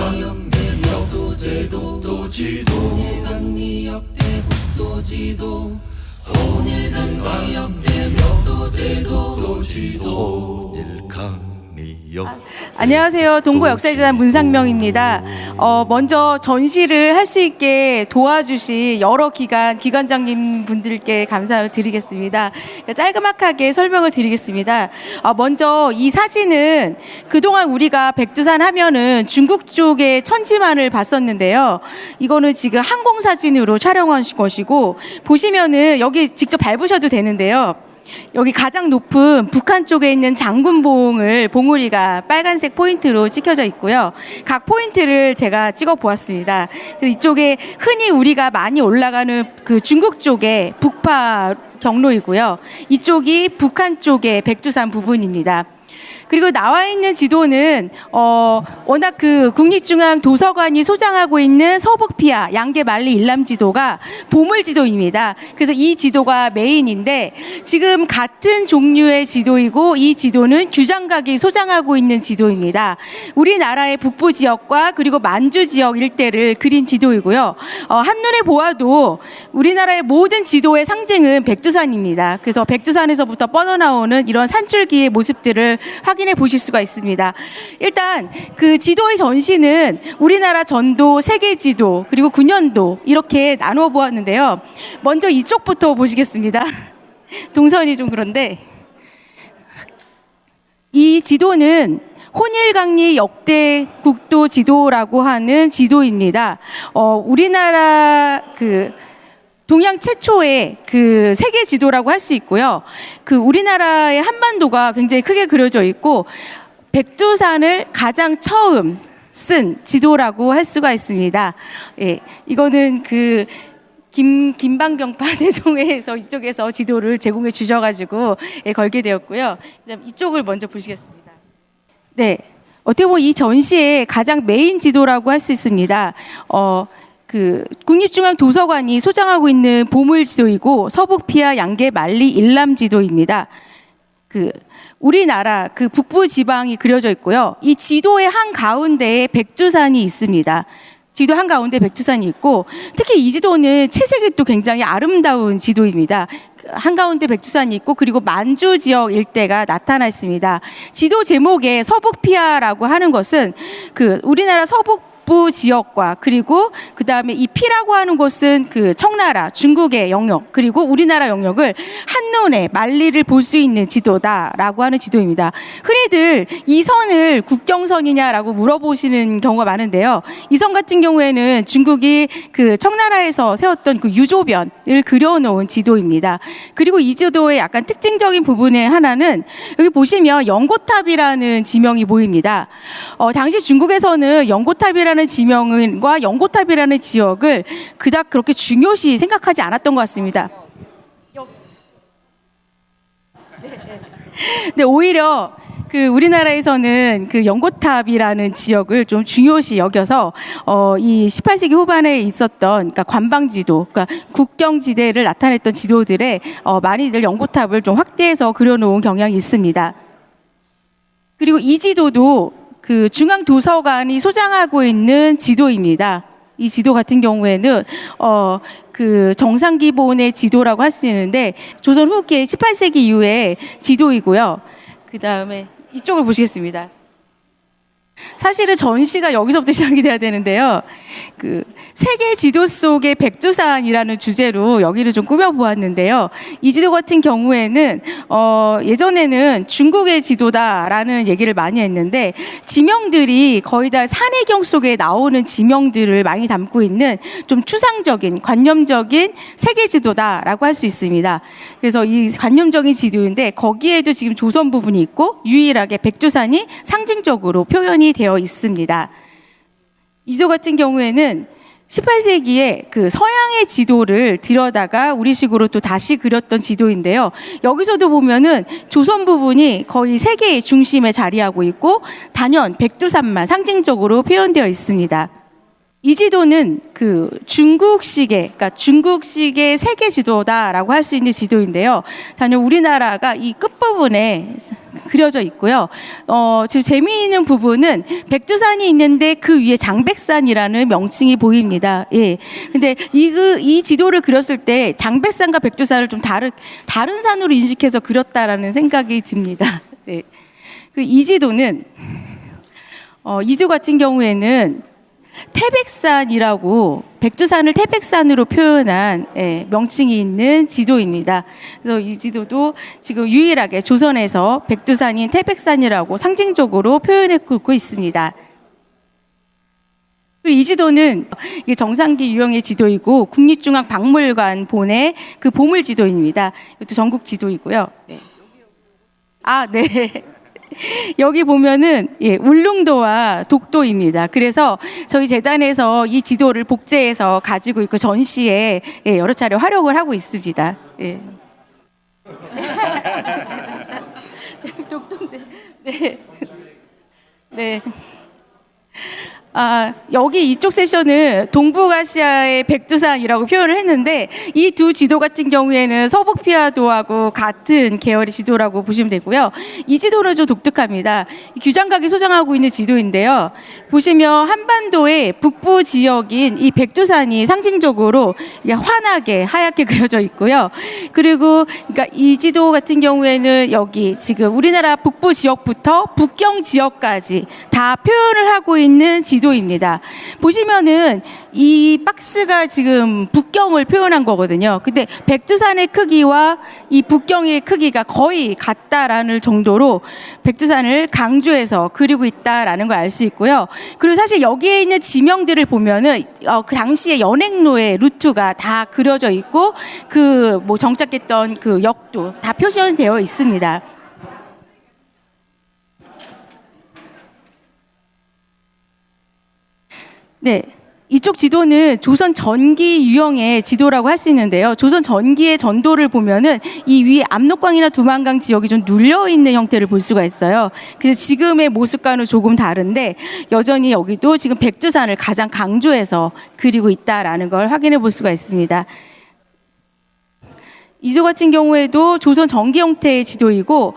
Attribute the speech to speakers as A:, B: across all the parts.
A: 역도제도 통일강리 역대 국도지도 통일강리 역대 역도제도
B: 안녕하세요. 동부역사재단 문상명입니다. 먼저 전시를 할 수 있게 도와주신 여러 기관장님 분들께 감사드리겠습니다. 짤막하게 설명을 드리겠습니다. 먼저 이 사진은 그동안 우리가 백두산 하면은 중국 쪽의 천지만을 봤었는데요. 이거는 지금 항공사진으로 촬영한 것이고, 보시면은 여기 직접 밟으셔도 되는데요. 여기 가장 높은 북한 쪽에 있는 장군봉을 봉우리가 빨간색 포인트로 찍혀져 있고요. 각 포인트를 제가 찍어 보았습니다. 이쪽에 흔히 우리가 많이 올라가는 그 중국 쪽의 북파 경로이고요. 이쪽이 북한 쪽의 백두산 부분입니다. 그리고 나와 있는 지도는 워낙 그 국립중앙도서관이 소장하고 있는 서북피아 양계만리 일람지도가 보물지도입니다. 그래서 이 지도가 메인인데, 지금 같은 종류의 지도이고 이 지도는 규장각이 소장하고 있는 지도입니다. 우리나라의 북부 지역과 그리고 만주 지역 일대를 그린 지도이고요. 한눈에 보아도 우리나라의 모든 지도의 상징은 백두산입니다. 그래서 백두산에서부터 뻗어나오는 이런 산줄기의 모습들을 확인해 보실 수가 있습니다. 일단 그 지도의 전시는 우리나라 전도, 세계 지도, 그리고 군연도 이렇게 나누어 보았는데요. 먼저 이쪽부터 보시겠습니다. 동선이 좀 그런데, 이 지도는 혼일강리 역대 국도 지도라고 하는 지도입니다. 우리나라 동양 최초의 그 세계 지도라고 할 수 있고요. 그 우리나라의 한반도가 굉장히 크게 그려져 있고, 백두산을 가장 처음 쓴 지도라고 할 수가 있습니다. 예, 이거는 그 김방병파 대종회에서 이쪽에서 지도를 제공해 주셔가지고 걸게 되었고요. 그다음 이쪽을 먼저 보시겠습니다. 네, 어떻게 보면 이 전시의 가장 메인 지도라고 할 수 있습니다. 그 국립중앙도서관이 소장하고 있는 보물지도이고 서북피아 양계만리 일람지도입니다. 그 우리나라 그 북부 지방이 그려져 있고요. 이 지도의 한 가운데에 백두산이 있습니다. 지도 한 가운데 백두산이 있고, 특히 이 지도는 채색이 또 굉장히 아름다운 지도입니다. 한가운데 백두산이 있고, 그리고 만주 지역 일대가 나타나 있습니다. 지도 제목에 서북피아라고 하는 것은 그 우리나라 서북부 지역과, 그리고 그 다음에 이 피라고 하는 곳은 그 청나라 중국의 영역, 그리고 우리나라 영역을 한눈에 만리를 볼 수 있는 지도다라고 하는 지도입니다. 흔히들 이 선을 국경선이냐라고 물어보시는 경우가 많은데요. 이 선 같은 경우에는 중국이 그 청나라에서 세웠던 그 유조변을 그려놓은 지도입니다. 그리고 이 지도의 약간 특징적인 부분의 하나는, 여기 보시면 연고탑이라는 지명이 보입니다. 당시 중국에서는 연고탑이라는 지명과 연고탑이라는 지역을 그닥 그렇게 중요시 생각하지 않았던 것 같습니다. 네, 오히려 그 우리나라에서는 그 연고탑이라는 지역을 좀 중요시 여겨서 이 18세기 후반에 있었던, 그러니까 관방지도, 그러니까 국경지대를 나타냈던 지도들에 많이들 연고탑을 좀 확대해서 그려놓은 경향이 있습니다. 그리고 이 지도도 그 중앙도서관이 소장하고 있는 지도입니다. 이 지도 같은 경우에는 그 정상기본의 지도라고 할 수 있는데, 조선 후기의 18세기 이후의 지도이고요. 그 다음에 이쪽을 보시겠습니다. 사실은 전시가 여기서부터 시작이 돼야 되는데요. 그 세계 지도 속의 백두산이라는 주제로 여기를 좀 꾸며보았는데요. 이 지도 같은 경우에는 예전에는 중국의 지도다라는 얘기를 많이 했는데, 지명들이 거의 다 산해경 속에 나오는 지명들을 많이 담고 있는 좀 추상적인, 관념적인 세계 지도다라고 할 수 있습니다. 그래서 이 관념적인 지도인데, 거기에도 지금 조선 부분이 있고 유일하게 백두산이 상징적으로 표현이 되어 있습니다. 이 지도 같은 경우에는 18세기에 그 서양의 지도를 들여다가 우리식으로 또 다시 그렸던 지도인데요. 여기서도 보면은 조선 부분이 거의 세계의 중심에 자리하고 있고, 단연 백두산만 상징적으로 표현되어 있습니다. 이 지도는 그 그러니까 중국식의 세계 지도다라고 할 수 있는 지도인데요. 단연 우리나라가 이 끝부분에 그려져 있고요. 지금 재미있는 부분은 백두산이 있는데 그 위에 장백산이라는 명칭이 보입니다. 예. 근데 이 지도를 그렸을 때 장백산과 백두산을 좀 다른 산으로 인식해서 그렸다라는 생각이 듭니다. 네. 이 지도는 이 지도 같은 경우에는 태백산이라고 백두산을 태백산으로 표현한 명칭이 있는 지도입니다. 그래서 이 지도도 지금 유일하게 조선에서 백두산인 태백산이라고 상징적으로 표현하고 있습니다. 그리고 이 지도는 정상기 유형의 지도이고 국립중앙박물관 본의 그 보물 지도입니다. 이것도 전국 지도이고요. 네. 네. 여기 보면은 울릉도와 독도입니다. 그래서 저희 재단에서 이 지도를 복제해서 가지고 있고 전시에 여러 차례 활용을 하고 있습니다. 예. 독도인데, 네. 네. 여기 이쪽 세션은 동북아시아의 백두산이라고 표현을 했는데 이 두 지도 같은 경우에는 서북피아도하고 같은 계열의 지도라고 보시면 되고요. 이 지도는 좀 독특합니다. 규장각이 소장하고 있는 지도인데요. 보시면 한반도의 북부 지역인 이 백두산이 상징적으로 환하게 하얗게 그려져 있고요. 그리고 그러니까 이 지도 같은 경우에는 여기 지금 우리나라 북부 지역부터 북경 지역까지 다 표현을 하고 있는 지도입니다. 보시면은 이 박스가 지금 북경을 표현한 거거든요. 근데 백두산의 크기와 이 북경의 크기가 거의 같다라는 정도로 백두산을 강조해서 그리고 있다라는 걸 알 수 있고요. 그리고 사실 여기에 있는 지명들을 보면은 그 당시에 연행로의 루트가 다 그려져 있고 그 뭐 정착했던 그 역도 다 표시되어 있습니다. 네. 이쪽 지도는 조선 전기 유형의 지도라고 할 수 있는데요. 조선 전기의 전도를 보면은 이 위에 압록강이나 두만강 지역이 좀 눌려 있는 형태를 볼 수가 있어요. 그래서 지금의 모습과는 조금 다른데 여전히 여기도 지금 백두산을 가장 강조해서 그리고 있다라는 걸 확인해 볼 수가 있습니다. 이 지도 같은 경우에도 조선 전기 형태의 지도이고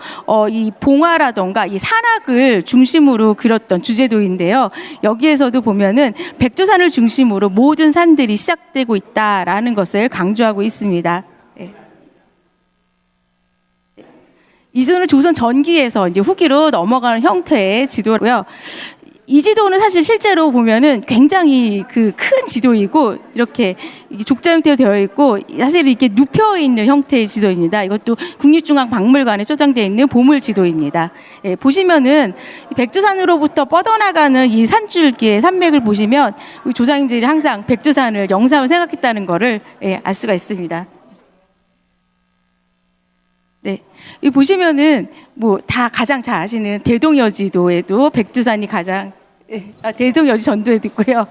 B: 이 봉화라던가 이 산악을 중심으로 그렸던 주제도인데요. 여기에서도 보면은 백두산을 중심으로 모든 산들이 시작되고 있다라는 것을 강조하고 있습니다. 네. 이 지도는 조선 전기에서 이제 후기로 넘어가는 형태의 지도고요. 이 지도는 사실 실제로 보면은 굉장히 그 큰 지도이고 이렇게 족자 형태로 되어 있고 사실 이렇게 눕혀 있는 형태의 지도입니다. 이것도 국립중앙박물관에 소장되어 있는 보물 지도입니다. 보시면은 백두산으로부터 뻗어나가는 이 산줄기의 산맥을 보시면 우리 조상님들이 항상 백두산을 영상을 생각했다는 것을 알 수가 있습니다. 네, 이 보시면은 뭐 다 가장 잘 아시는 대동여지도에도 백두산이 가장 대동여지 전도에도 있고요.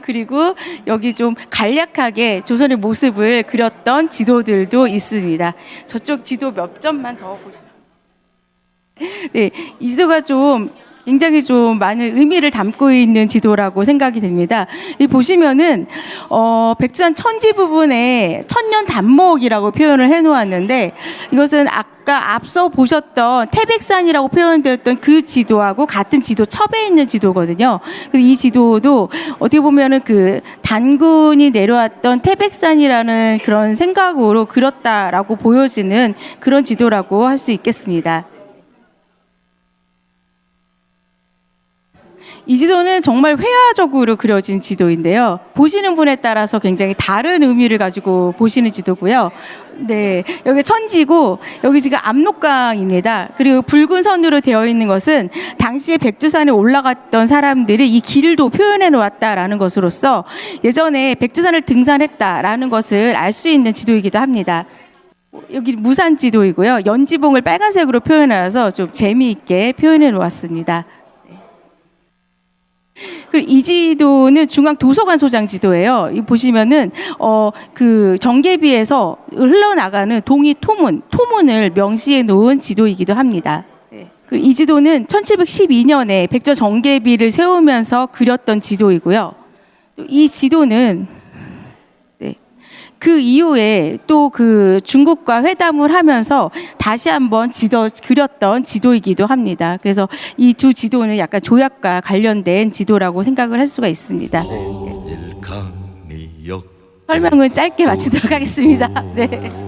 B: 그리고 여기 좀 간략하게 조선의 모습을 그렸던 지도들도 있습니다. 저쪽 지도 몇 점만 더 보시면. 네, 이 지도가 좀 굉장히 좀 많은 의미를 담고 있는 지도라고 생각이 됩니다. 이 보시면은 백두산 천지 부분에 천년 단목이라고 표현을 해놓았는데 이것은 아까 앞서 보셨던 태백산이라고 표현되었던 그 지도하고 같은 지도 첩에 있는 지도거든요. 이 지도도 어떻게 보면은 그 단군이 내려왔던 태백산이라는 그런 생각으로 그렸다라고 보여지는 그런 지도라고 할 수 있겠습니다. 이 지도는 정말 회화적으로 그려진 지도인데요. 보시는 분에 따라서 굉장히 다른 의미를 가지고 보시는 지도고요. 네, 여기 천지고 여기 지금 압록강입니다. 그리고 붉은 선으로 되어 있는 것은 당시에 백두산에 올라갔던 사람들이 이 길도 표현해 놓았다라는 것으로서 예전에 백두산을 등산했다라는 것을 알 수 있는 지도이기도 합니다. 여기 무산 지도이고요. 연지봉을 빨간색으로 표현해서 좀 재미있게 표현해 놓았습니다. 그리고 이 지도는 중앙도서관 소장 지도예요. 이 보시면은 그 정계비에서 흘러나가는 동이 토문을 명시해 놓은 지도이기도 합니다. 이 지도는 1712년에 백저 정계비를 세우면서 그렸던 지도이고요. 이 지도는 네, 그 이후에 또 그 중국과 회담을 하면서 다시 한번 그렸던 지도이기도 합니다. 그래서 이 두 지도는 약간 조약과 관련된 지도라고 생각을 할 수가 있습니다.
C: 홍일강리역
B: 설명은 짧게 마치도록 하겠습니다. 네.